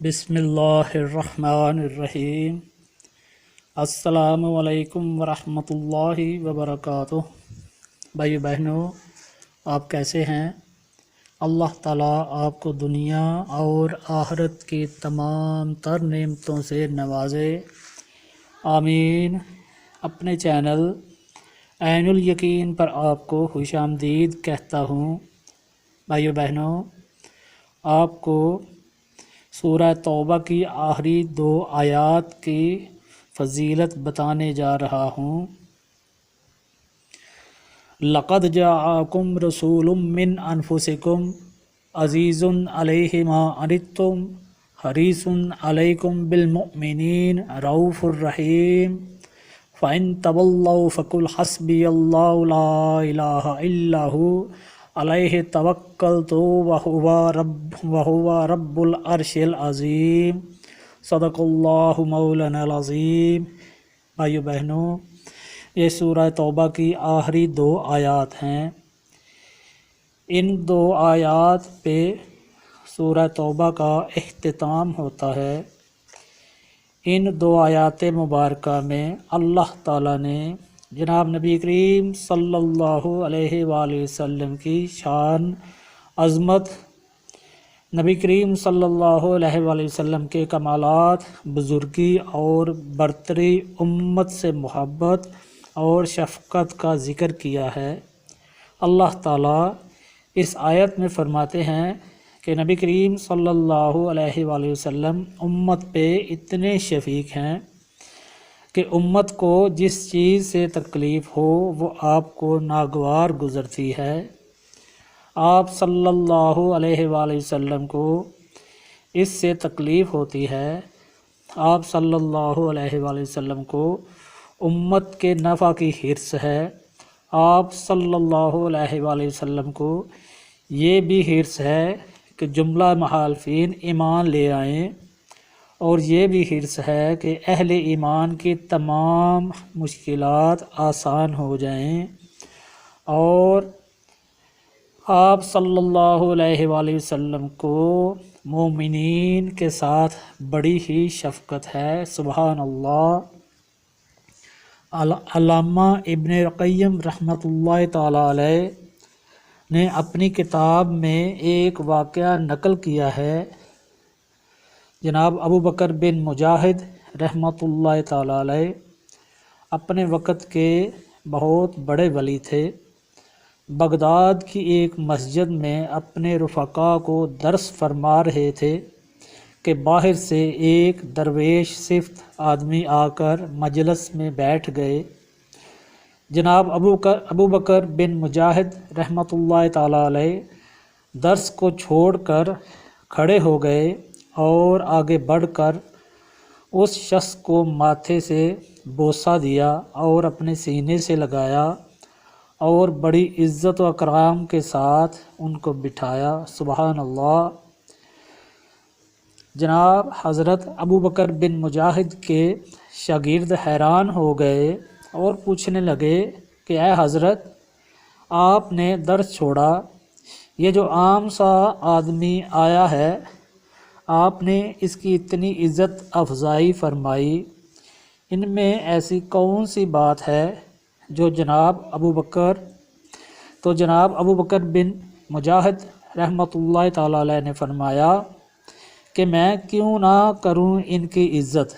بسم اللہ الرحمن الرحیم۔ السلام علیکم ورحمۃ اللہ وبرکاتہ۔ بھائی بہنوں، آپ کیسے ہیں؟ اللہ تعالیٰ آپ کو دنیا اور آخرت کی تمام تر نعمتوں سے نوازے، آمین۔ اپنے چینل عین الیقین پر آپ کو خوش آمدید کہتا ہوں۔ بھائیو بہنوں، آپ کو سورہ توبہ کی آخری 2 آیات کی فضیلت بتانے جا رہا ہوں۔ لقد جاءکم رسول من انفسکم عزیز علیہ ما عنتم حریص علیکم بالمؤمنین رؤوف الرحیم فإن تولوا فقل حسبی اللہ لا الہ الا ہو علیہ توکلت وہو رب العرش العظیم۔ صدق اللہ مولانا العظیم۔ بھائیو بہنوں، یہ سورہ توبہ کی آخری 2 آیات ہیں۔ ان 2 آیات پہ سورہ توبہ کا اختتام ہوتا ہے۔ ان 2 آیات مبارکہ میں اللہ تعالیٰ نے جناب نبی کریم صلی اللہ علیہ وآلہ وسلم کی شان، عظمت، نبی کریم صلی اللہ علیہ وآلہ وسلم کے کمالات، بزرگی اور برتری، امت سے محبت اور شفقت کا ذکر کیا ہے۔ اللہ تعالیٰ اس آیت میں فرماتے ہیں کہ نبی کریم صلی اللہ علیہ وآلہ وسلم امت پہ اتنے شفیق ہیں کہ امت کو جس چیز سے تکلیف ہو وہ آپ کو ناگوار گزرتی ہے۔ آپ صلی اللہ علیہ وآلہ وسلم کو اس سے تکلیف ہوتی ہے۔ آپ صلی اللہ علیہ وآلہ وسلم کو امت کے نفع کی حرص ہے۔ آپ صلی اللہ علیہ وآلہ وسلم کو یہ بھی حرص ہے کہ جملہ مخالفین ایمان لے آئیں، اور یہ بھی حرص ہے کہ اہل ایمان کی تمام مشکلات آسان ہو جائیں۔ اور آپ صلی اللہ علیہ وآلہ وسلم کو مومنین کے ساتھ بڑی ہی شفقت ہے۔ سبحان اللہ۔ علامہ ابن القیم رحمۃ اللہ تعالیٰ علیہ نے اپنی کتاب میں ایک واقعہ نقل کیا ہے۔ جناب ابو بکر بن مجاہد رحمۃ اللہ تعالیٰ علیہ اپنے وقت کے بہت بڑے ولی تھے۔ بغداد کی ایک مسجد میں اپنے رفقا کو درس فرما رہے تھے کہ باہر سے ایک درویش صفت آدمی آ کر مجلس میں بیٹھ گئے۔ جناب ابو بکر بن مجاہد رحمۃ اللہ تعالیٰ علیہ درس کو چھوڑ کر کھڑے ہو گئے اور آگے بڑھ کر اس شخص کو ماتھے سے بوسہ دیا اور اپنے سینے سے لگایا اور بڑی عزت و اکرام کے ساتھ ان کو بٹھایا۔ سبحان اللہ۔ جناب حضرت ابو بکر بن مجاہد کے شاگرد حیران ہو گئے اور پوچھنے لگے کہ اے حضرت، آپ نے درس چھوڑا، یہ جو عام سا آدمی آیا ہے آپ نے اس کی اتنی عزت افزائی فرمائی، ان میں ایسی کون سی بات ہے جو جناب ابو بکر بن مجاہد رحمۃ اللہ تعالیٰ علیہ نے فرمایا کہ میں کیوں نہ کروں ان کی عزت،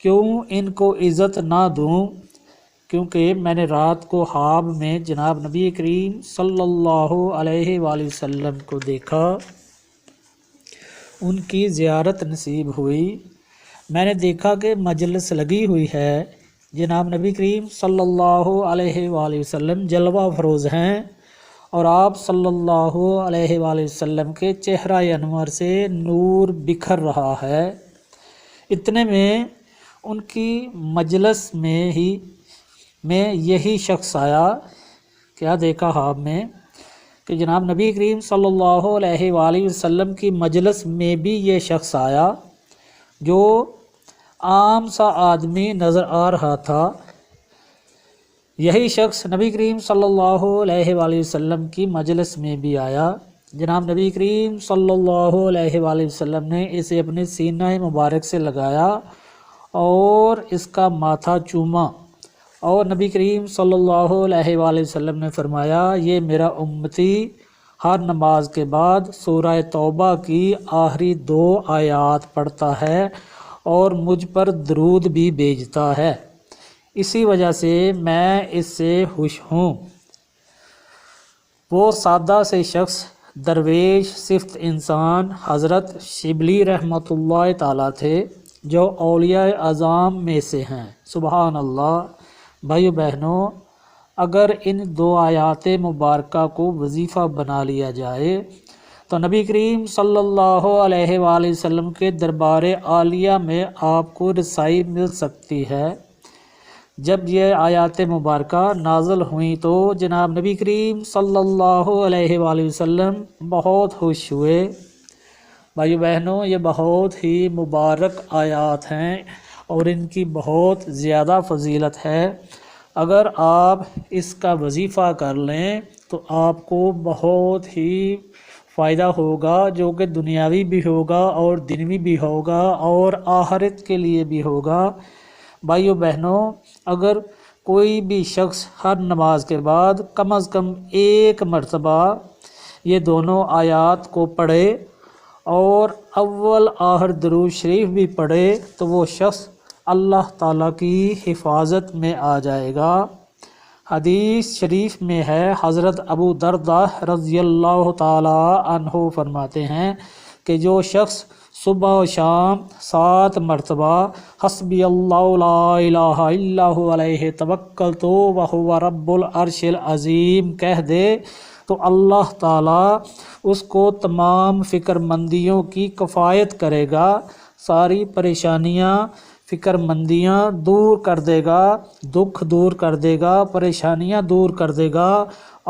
کیوں ان کو عزت نہ دوں، کیونکہ میں نے رات کو خواب میں جناب نبی کریم صلی اللہ علیہ وآلہ وسلم کو دیکھا، ان کی زیارت نصیب ہوئی۔ میں نے دیکھا کہ مجلس لگی ہوئی ہے، جناب نبی کریم صلی اللہ علیہ وآلہ وسلم جلوہ افروز ہیں، اور آپ صلی اللہ علیہ وآلہ وسلم کے چہرہ انور سے نور بکھر رہا ہے۔ اتنے میں ان کی مجلس میں یہی شخص آیا۔ کیا دیکھا خواب میں کہ جناب نبی کریم صلی اللہ علیہ وآلہ وسلم کی مجلس میں بھی یہ شخص آیا جو عام سا آدمی نظر آ رہا تھا۔ یہی شخص نبی کریم صلی اللہ علیہ وآلہ وسلم کی مجلس میں بھی آیا جناب نبی کریم صلی اللہ علیہ وآلہ وسلم نے اسے اپنے سینہ مبارک سے لگایا اور اس کا ماتھا چوما، اور نبی کریم صلی اللہ علیہ وآلہ وسلم نے فرمایا یہ میرا امتی ہر نماز کے بعد سورہ توبہ کی آخری 2 آیات پڑھتا ہے اور مجھ پر درود بھی بھیجتا ہے، اسی وجہ سے میں اس سے خوش ہوں۔ وہ سادہ سے شخص درویش صفت انسان حضرت شبلی رحمۃ اللہ تعالیٰ تھے جو اولیاء اعظام میں سے ہیں۔ سبحان اللہ۔ بھائیو بہنوں، اگر ان 2 آیات مبارکہ کو وظیفہ بنا لیا جائے تو نبی کریم صلی اللہ علیہ وآلہ وسلم کے دربار عالیہ میں آپ کو رسائی مل سکتی ہے۔ جب یہ آیات مبارکہ نازل ہوئیں تو جناب نبی کریم صلی اللہ علیہ وآلہ وسلم بہت خوش ہوئے۔ بھائیو بہنوں، یہ بہت ہی مبارک آیات ہیں اور ان کی بہت زیادہ فضیلت ہے۔ اگر آپ اس کا وظیفہ کر لیں تو آپ کو بہت ہی فائدہ ہوگا، جو کہ دنیاوی بھی ہوگا اور دنوی بھی ہوگا اور آخرت کے لیے بھی ہوگا۔ بھائیو بہنوں، اگر کوئی بھی شخص ہر نماز کے بعد کم از کم 1 مرتبہ یہ دونوں آیات کو پڑھے اور اول آخر درود شریف بھی پڑھے تو وہ شخص اللہ تعالیٰ کی حفاظت میں آ جائے گا۔ حدیث شریف میں ہے، حضرت ابو درداء رضی اللہ تعالیٰ عنہ فرماتے ہیں کہ جو شخص صبح و شام 7 مرتبہ حسبی اللہ لا الہ الا هو علیہ توکلت وہو رب العرش العظیم کہہ دے تو اللہ تعالیٰ اس کو تمام فکر مندیوں کی کفایت کرے گا، ساری پریشانیاں فکر مندیاں دور کر دے گا، دکھ دور کر دے گا، پریشانیاں دور کر دے گا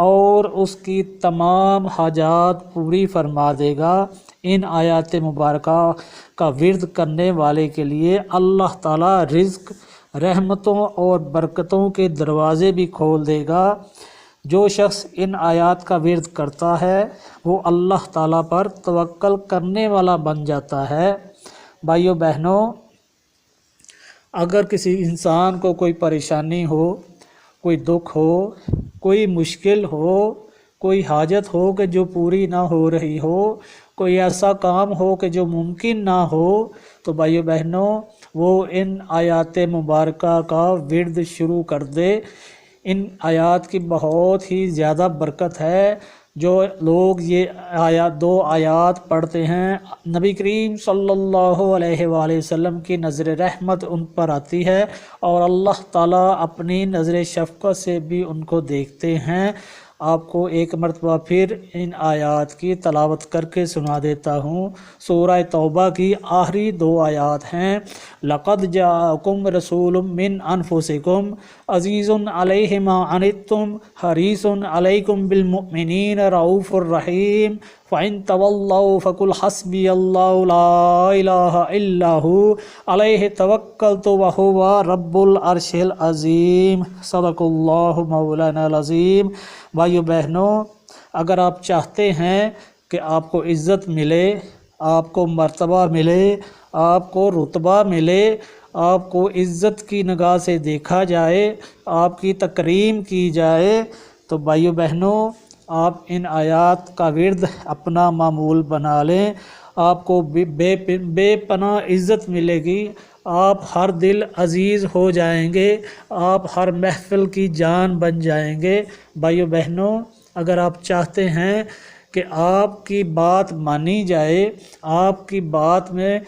اور اس کی تمام حاجات پوری فرما دے گا۔ ان آیات مبارکہ کا ورد کرنے والے کے لیے اللہ تعالیٰ رزق، رحمتوں اور برکتوں کے دروازے بھی کھول دے گا۔ جو شخص ان آیات کا ورد کرتا ہے وہ اللہ تعالیٰ پر توکل کرنے والا بن جاتا ہے۔ بھائیو بہنوں، اگر کسی انسان کو کوئی پریشانی ہو، کوئی دکھ ہو، کوئی مشکل ہو، کوئی حاجت ہو کہ جو پوری نہ ہو رہی ہو، کوئی ایسا کام ہو کہ جو ممکن نہ ہو، تو بھائیو بہنوں وہ ان آیات مبارکہ کا ورد شروع کر دے۔ ان آیات کی بہت ہی زیادہ برکت ہے۔ جو لوگ یہ 2 آیات پڑھتے ہیں، نبی کریم صلی اللہ علیہ وآلہ وسلم کی نظر رحمت ان پر آتی ہے اور اللہ تعالیٰ اپنی نظر شفقت سے بھی ان کو دیکھتے ہیں۔ آپ کو 1 مرتبہ پھر ان آیات کی تلاوت کر کے سنا دیتا ہوں۔ سورہ توبہ کی آخری 2 آیات ہیں۔ لَقَدْ جَاءَكُمْ رَسُولٌ مِّنْ أَنفُسِكُمْ عَزِيزٌ عَلَيْهِ مَا عَنِتُّمْ حَرِيصٌ عَلَيْكُمْ بِالْمُؤْمِنِينَ رَءُوفٌ رَحِيمٌ فَإِن تَوَلَّوْا فَقُلْ حَسْبِيَ اللَّهُ لَا إِلَٰهَ إِلَّا هُوَ عَلَيْهِ تَوَكَّلْتُ وَهُوَ رَبُّ الْعَرْشِ الْعَظِيمِ۔ صدق اللہ مولانا العظیم۔ بھائیو بہنوں، اگر آپ چاہتے ہیں کہ آپ کو عزت ملے، آپ کو مرتبہ ملے، آپ کو رتبہ ملے، آپ کو عزت کی نگاہ سے دیکھا جائے، آپ کی تکریم کی جائے، تو بھائیو بہنوں آپ ان آیات کا ورد اپنا معمول بنا لیں۔ آپ کو بے پناہ عزت ملے گی، آپ ہر دل عزیز ہو جائیں گے، آپ ہر محفل کی جان بن جائیں گے۔ بھائیو بہنوں، اگر آپ چاہتے ہیں کہ آپ کی بات مانی جائے، آپ کی بات میں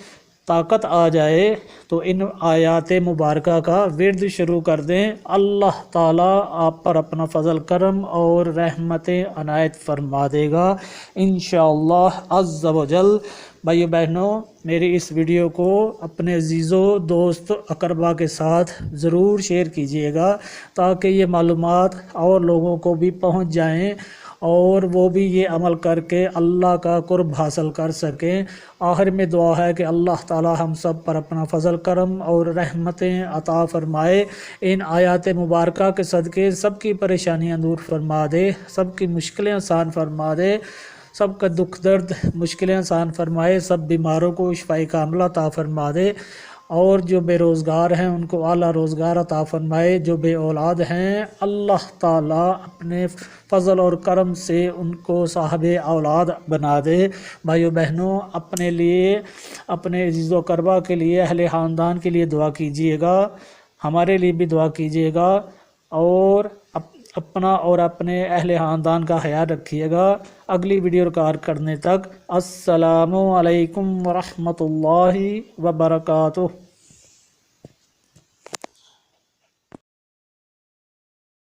طاقت آ جائے، تو ان آیات مبارکہ کا ورد شروع کر دیں۔ اللہ تعالیٰ آپ پر اپنا فضل کرم اور رحمتیں عنایت فرما دے گا انشاءاللہ عز و جل۔ بھائیو بہنوں، میری اس ویڈیو کو اپنے عزیزوں، دوست، اقربا کے ساتھ ضرور شیئر کیجیے گا تاکہ یہ معلومات اور لوگوں کو بھی پہنچ جائیں اور وہ بھی یہ عمل کر کے اللہ کا قرب حاصل کر سکیں۔ آخر میں دعا ہے کہ اللہ تعالی ہم سب پر اپنا فضل کرم اور رحمتیں عطا فرمائے، ان آیات مبارکہ کے صدقے سب کی پریشانیاں دور فرما دے، سب کی مشکلیں آسان فرما دے، سب کا دکھ درد مشکلیں آسان فرمائے، سب بیماروں کو شفاء کاملہ عطا فرما دے، اور جو بے روزگار ہیں ان کو اعلیٰ روزگار عطا فرمائے، جو بے اولاد ہیں اللہ تعالیٰ اپنے فضل اور کرم سے ان کو صاحب اولاد بنا دے۔ بھائیو بہنوں، اپنے لیے، اپنے عزیز و قربا کے لیے، اہل خاندان کے لیے دعا کیجیے گا، ہمارے لیے بھی دعا کیجیے گا، اور اپنا اور اپنے اہل خاندان کا خیال رکھیے گا۔ اگلی ویڈیو ریکارڈ کرنے تک السلام علیکم ورحمۃ اللہ وبرکاتہ۔